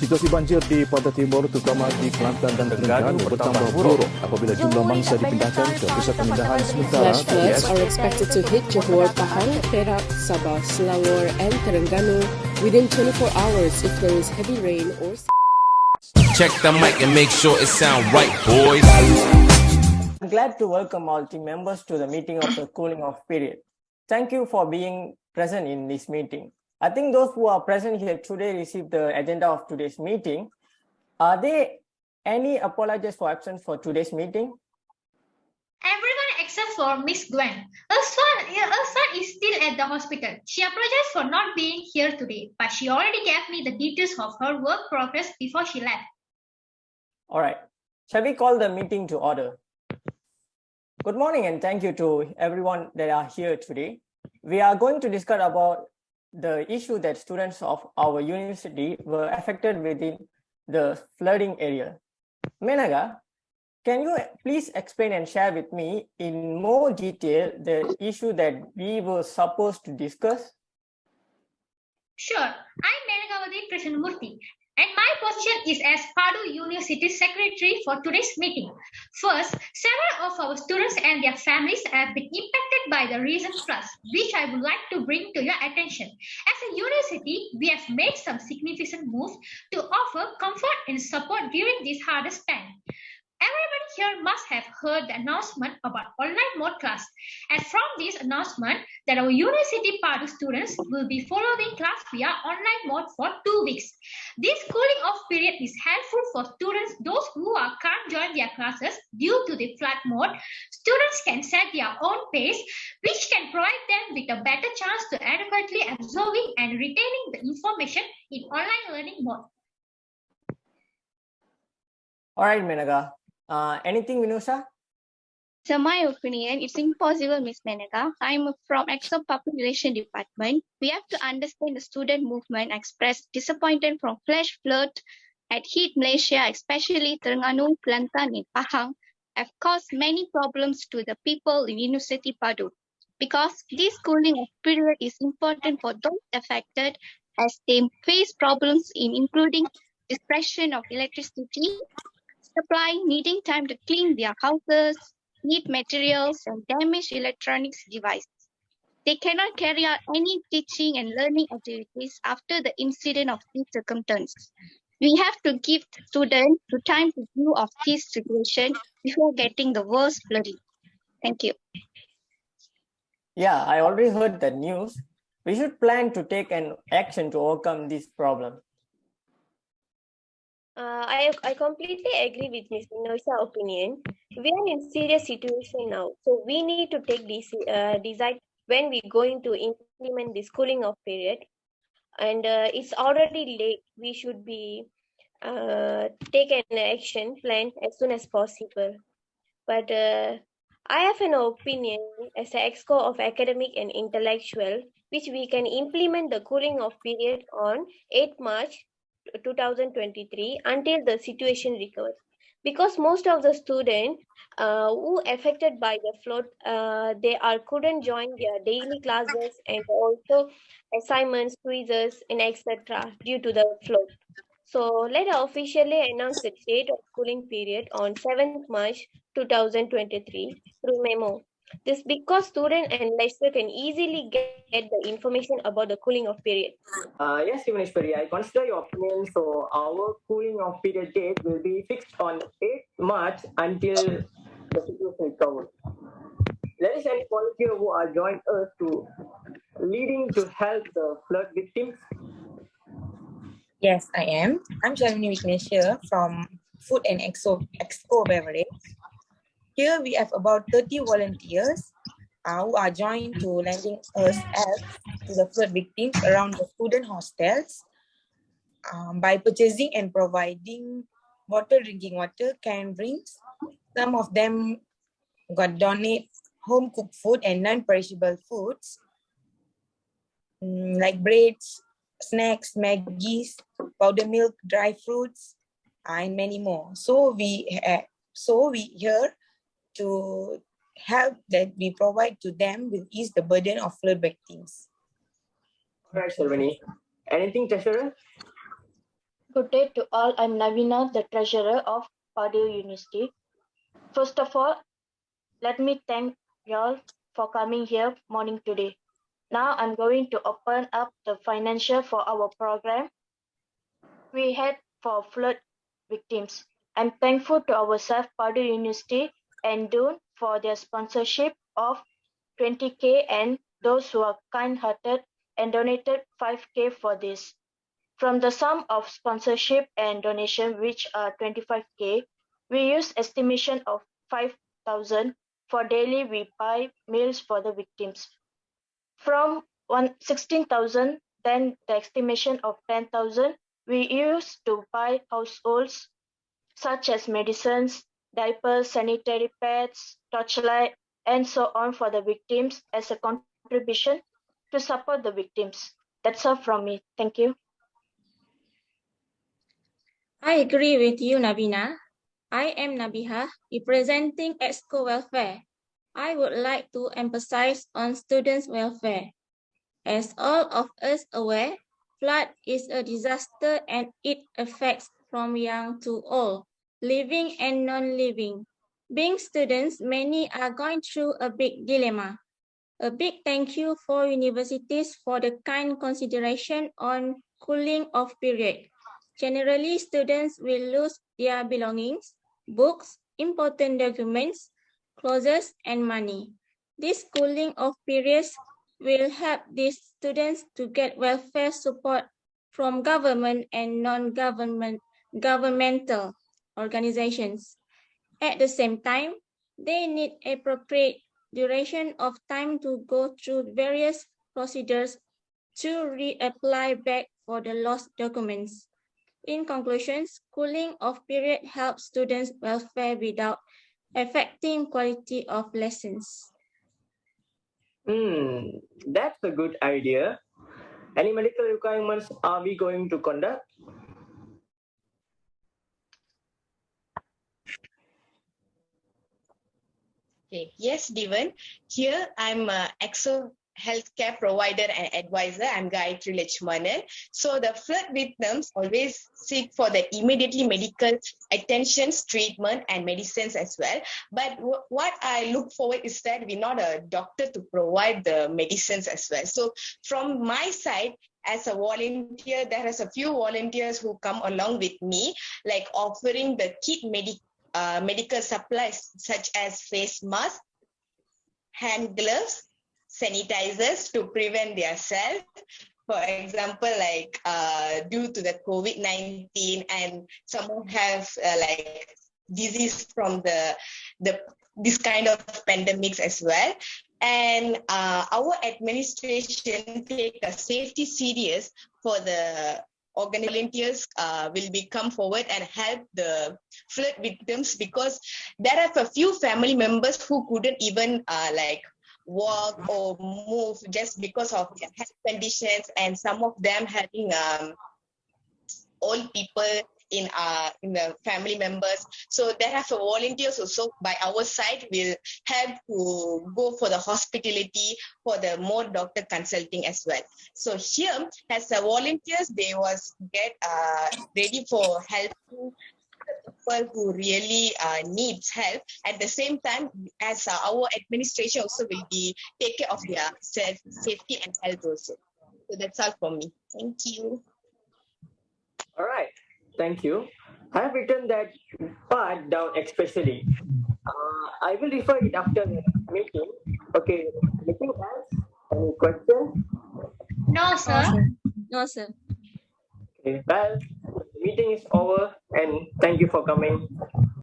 Situasi banjir di pantai timur terutama di Kelantan dan Terengganu bertambah buruk apabila jumlah mangsa dipindahkan ke pusat pemindahan sementara. Flash floods are expected to hit Johor, Pahang, Perak, Sabah, Selangor and Terengganu within 24 hours if there is heavy rain or... Check the mic and make sure it sound right, boys. I'm glad to welcome all team members to the meeting of the cooling off period. Thank you for being present in this meeting. I think those who are present here today received the agenda of today's meeting. Are there any apologies for absence for today's meeting? Everyone except for Miss Gwen. Her son is still at the hospital. She apologized for not being here today, but she already gave me the details of her work progress before she left. All right. Shall we call the meeting to order? Good morning and thank you to everyone that are here today. We are going to discuss about the issue that students of our university were affected within the flooding area. Menaga, can you please explain and share with me in more detail the issue that we were supposed to discuss? Sure, I'm Menagavati Krishnamurthy, and my position is as Padu University Secretary for today's meeting. First, several of our students and their families have been impacted by the recent floods, which I would like to bring to your attention. As a university, we have made some significant moves to offer comfort and support during this hardest time. Everyone here must have heard the announcement about online mode class. And from this announcement, that our University Padu students will be following class via online mode for 2 weeks. This cooling off period is helpful for students, those who can't join their classes due to the flood mode. Students can set their own pace, which can provide them with a better chance to adequately absorbing and retaining the information in online learning mode. All right, Menaga. Anything, Vinusha? So my opinion, it's impossible, Miss Menaga. I'm from Exo Public Relation Department. We have to understand the student movement expressed disappointment from flash flood at hit Malaysia, especially Terengganu, Kelantan and Pahang, have caused many problems to the people in University Padu. Because this cooling off period is important for those affected as they face problems in including disruption of electricity, supply, needing time to clean their houses, need materials, and damaged electronics devices. They cannot carry out any teaching and learning activities after the incident of these circumstances. We have to give students the time to view of this situation before getting the worst flooding. Thank you. Yeah, I already heard the news. We should plan to take an action to overcome this problem. I completely agree with Ms. Minosha's opinion. We are in serious situation now, so we need to decide when we're going to implement this cooling off period. And it's already late. We should be take an action plan as soon as possible. But I have an opinion as an exco of academic and intellectual, which we can implement the cooling off period on 8 March 2023 until the situation recovers, because most of the students who affected by the flood couldn't join their daily classes and also assignments, quizzes and etc. due to the flood. So let us officially announce the date of cooling period on 7th March 2023 through memo. This because student and lecturer can easily get the information about the cooling off period. Yes, Ivanishwari, I consider your opinion. So our cooling off period date will be fixed on 8th March until the situation recovers. There is any volunteer who are joined us to leading to help the flood victims? Yes, I am. I'm Shalini Vignesha from Food and Exco Beverage. Here we have about 30 volunteers who are joined to lending us help to the flood victims around the student hostels by purchasing and providing drinking water, canned drinks. Some of them got donate home cooked food and non-perishable foods like breads, snacks, Maggies, powder milk, dry fruits, and many more. So we here to help that we provide to them will ease the burden of flood victims. All right, Shalini. Anything, Treasurer? Good day to all. I'm Navina, the treasurer of Padu University. First of all, let me thank you all for coming here morning today. Now I'm going to open up the financial for our program we had for flood victims. I'm thankful to our staff, Padu University and Dune for their sponsorship of 20K and those who are kind-hearted and donated 5K for this. From the sum of sponsorship and donation, which are 25K, we use estimation of 5,000 for daily we buy meals for the victims. From 16,000, then the estimation of 10,000, we use to buy households such as medicines, diapers, sanitary pads, torchlight, and so on for the victims as a contribution to support the victims. That's all from me. Thank you. I agree with you, Navina. I am Nabiha, representing EXCO Welfare. I would like to emphasize on students' welfare. As all of us aware, flood is a disaster and it affects from young to old, living and non-living. Being students, many are going through a big dilemma. A big thank you for universities for the kind consideration on cooling off period. Generally, students will lose their belongings, books, important documents, clothes, and money. This cooling off periods will help these students to get welfare support from government and non-governmental organizations. At the same time, they need appropriate duration of time to go through various procedures to reapply back for the lost documents. In conclusion, cooling off period helps students' welfare without affecting quality of lessons. That's a good idea. Any medical requirements are we going to conduct? Okay. Yes, Devon. Here I'm EXO healthcare provider and advisor. I'm Gayatri Lechmanan. So the flood victims always seek for the immediately medical attentions, treatment, and medicines as well. But what I look forward is that we're not a doctor to provide the medicines as well. So from my side, as a volunteer, there is a few volunteers who come along with me, like offering the kit medical supplies such as face masks, hand gloves, sanitizers to prevent themselves. For example, like due to the COVID-19 and some have like disease from this kind of pandemics as well. And our administration take a safety serious for the volunteers will come forward and help the flood victims, because there are a few family members who couldn't even like walk or move just because of their health conditions, and some of them having old people in the family members. So there are volunteers also by our side will help to go for the hospitality, for the more doctor consulting as well. So here as the volunteers, they was get ready for helping people who really needs help. At the same time, as our administration also will be take care of their safety and health also. So that's all from me. Thank you. All right. Thank you. I have written that part down especially. I will refer it after the meeting. Okay. Anything else? Any questions? No, sir. No, sir. Okay. Well, the meeting is over, and thank you for coming.